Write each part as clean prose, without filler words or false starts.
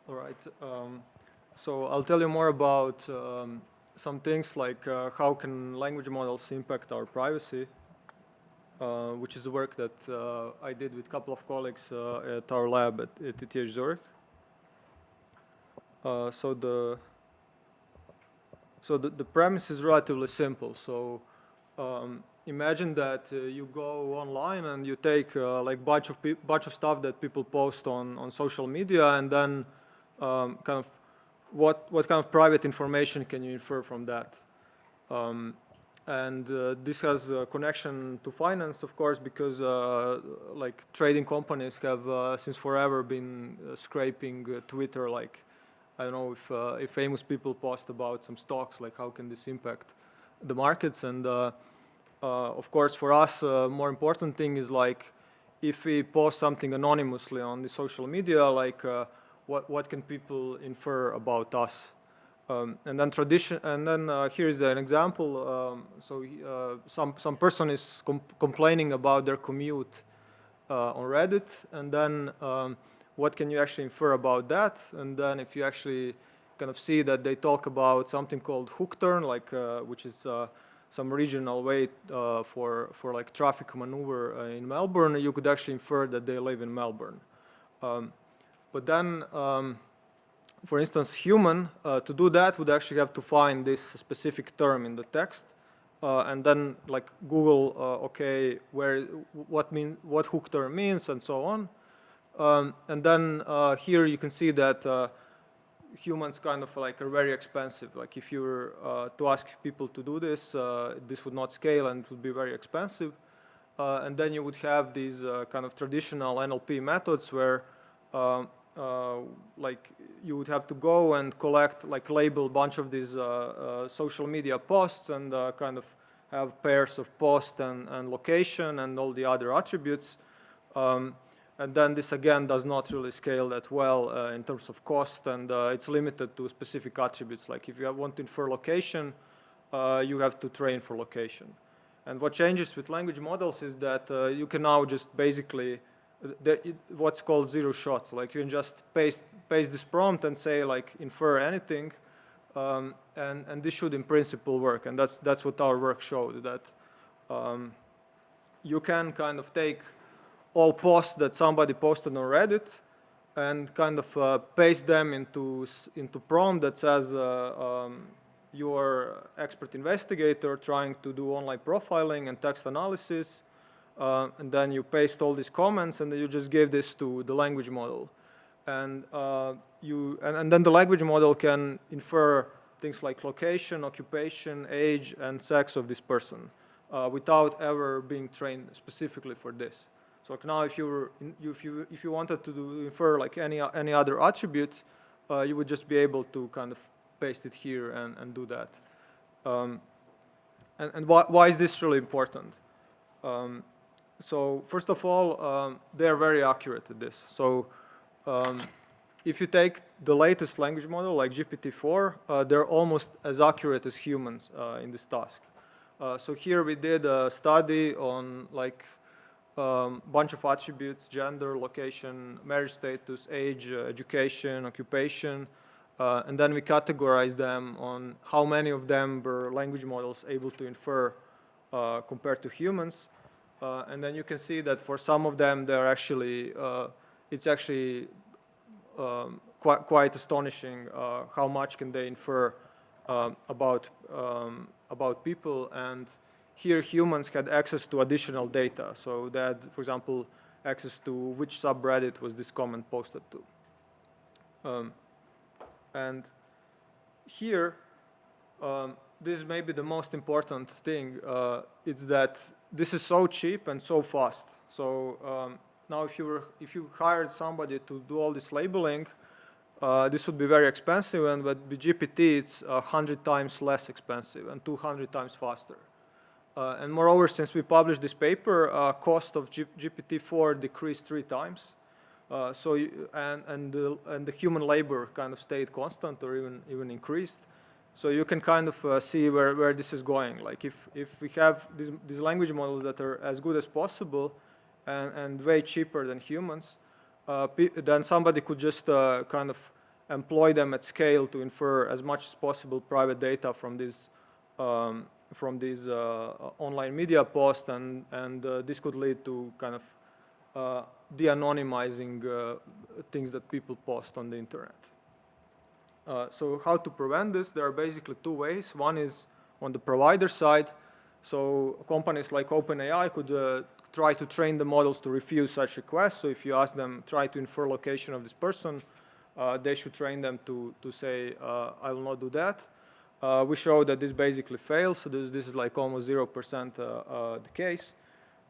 All right. So I'll tell you more about some things like how can language models impact our privacy, which is the work that I did with a couple of colleagues at our lab at ETH Zurich. So the premise is relatively simple. So imagine that you go online and you take like bunch of stuff that people post on social media, and then kind of what kind of private information can you infer from that? And this has a connection to finance, of course, because like trading companies have since forever been scraping Twitter. Like, I don't know if famous people post about some stocks, like how can this impact the markets? And of course, for us, more important thing is like if we post something anonymously on the social media, like what can people infer about us? And then here is an example. Some person is complaining about their commute on Reddit, and then what can you actually infer about that? And then if you actually kind of see that they talk about something called hook turn, like which is some regional way for like traffic maneuver in Melbourne, you could actually infer that they live in Melbourne. But then, for instance, human, to do that would actually have to find this specific term in the text, and then like Google, okay, what hook term means, and so on. And then here you can see that humans kind of like are very expensive. Like if you were to ask people to do this, this would not scale and it would be very expensive. And then you would have these kind of traditional NLP methods where like you would have to go and collect, like label a bunch of these social media posts and kind of have pairs of post and location and all the other attributes. And then this again does not really scale that well in terms of cost, and it's limited to specific attributes. Like if you want to infer location, you have to train for location. And what changes with language models is that you can now just basically what's called zero shots. Like you can just paste this prompt and say like infer anything, and this should in principle work. And that's what our work showed, that you can kind of take all posts that somebody posted on Reddit and kind of paste them into prompt that says you are expert investigator trying to do online profiling and text analysis. And then you paste all these comments, and then you just give this to the language model, and then the language model can infer things like location, occupation, age, and sex of this person without ever being trained specifically for this. So like now, if you wanted to infer like any other attribute, you would just be able to kind of paste it here and do that. And why is this really important? So first of all, they are very accurate at this. So if you take the latest language model like GPT-4, they're almost as accurate as humans in this task. So here we did a study on like bunch of attributes: gender, location, marriage status, age, education, occupation, and then we categorized them on how many of them were language models able to infer compared to humans. And then you can see that for some of them, they're actually, it's actually quite astonishing how much can they infer about people. And here humans had access to additional data. So they had, for example, access to which subreddit was this comment posted to. And here, this may be the most important thing. It's that this is so cheap and so fast. So now if you hired somebody to do all this labeling, this would be very expensive, and with GPT it's 100 times less expensive and 200 times faster. And moreover, since we published this paper, cost of GPT-4 decreased 3 times. And the human labor kind of stayed constant or even increased. So you can kind of see where this is going. Like if we have these language models that are as good as possible and way cheaper than humans, then somebody could just kind of employ them at scale to infer as much as possible private data from these online media posts, and this could lead to kind of de-anonymizing things that people post on the internet. So how to prevent this? There are basically two ways. One is on the provider side. So companies like OpenAI could try to train the models to refuse such requests. So if you ask them, try to infer location of this person, they should train them to say, I will not do that. We show that this basically fails. So this is like almost 0% the case.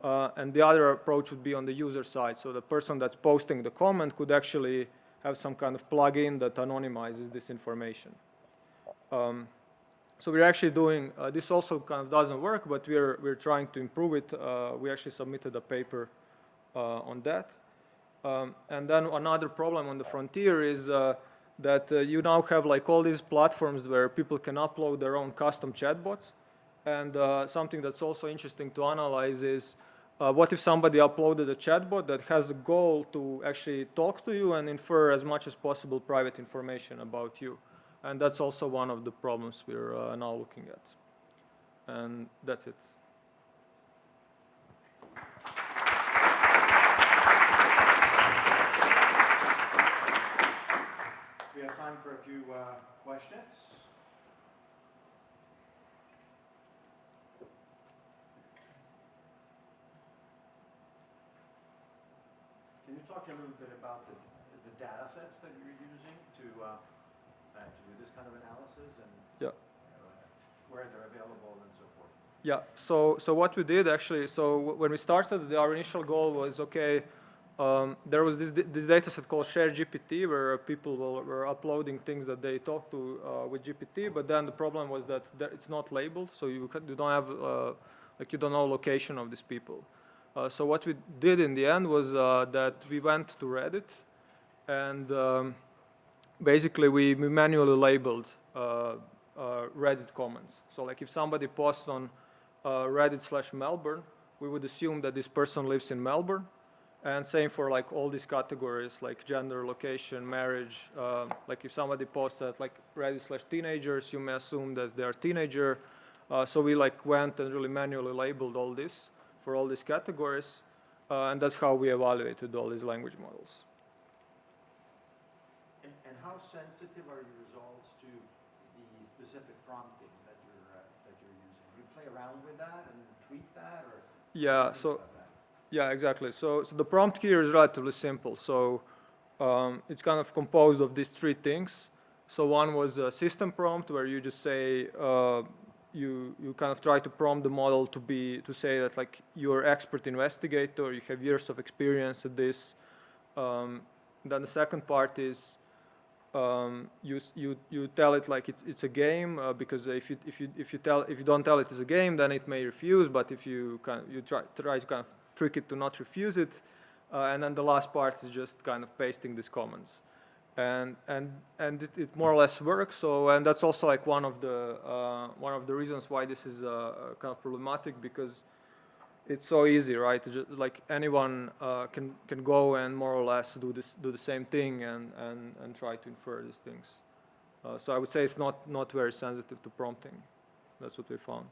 And the other approach would be on the user side. So the person that's posting the comment could actually have some kind of plugin that anonymizes this information. So we're actually doing, this also kind of doesn't work, but we're trying to improve it. We actually submitted a paper on that. And then another problem on the frontier is that you now have like all these platforms where people can upload their own custom chatbots. And something that's also interesting to analyze is what if somebody uploaded a chatbot that has a goal to actually talk to you and infer as much as possible private information about you? And that's also one of the problems we're now looking at. And that's it. We have time for a few questions. Can you talk a little bit about the data sets that you're using to do this kind of analysis, and where they're available and so forth? Yeah, so what we did actually, so when we started, our initial goal was, okay, there was this data set called Share GPT, where people were uploading things that they talk to with GPT, but then the problem was that it's not labeled, so you don't have, like you don't know location of these people. So what we did in the end was that we went to Reddit, and basically we manually labeled Reddit comments. So like if somebody posts on Reddit/Melbourne, we would assume that this person lives in Melbourne. And same for like all these categories like gender, location, marriage. Like if somebody posts at like Reddit/teenagers, you may assume that they are teenager. So we like went and really manually labeled all this for all these categories. And that's how we evaluated all these language models. And how sensitive are your results to the specific prompting that you're using? Do you play around with that and tweak that, or? Yeah. Yeah, exactly. So the prompt here is relatively simple. So it's kind of composed of these three things. So one was a system prompt, where you just say you kind of try to prompt the model to say that like you're expert investigator, you have years of experience at this. Then the second part is you tell it like it's a game, because if you don't tell it it's a game, then it may refuse. But if you try to kind of trick it to not refuse it, and then the last part is just kind of pasting these comments, and it more or less works. So, and that's also like one of the reasons why this is kind of problematic, because it's so easy, right? Just, like anyone can go and more or less do the same thing and try to infer these things. So I would say it's not very sensitive to prompting. That's what we found.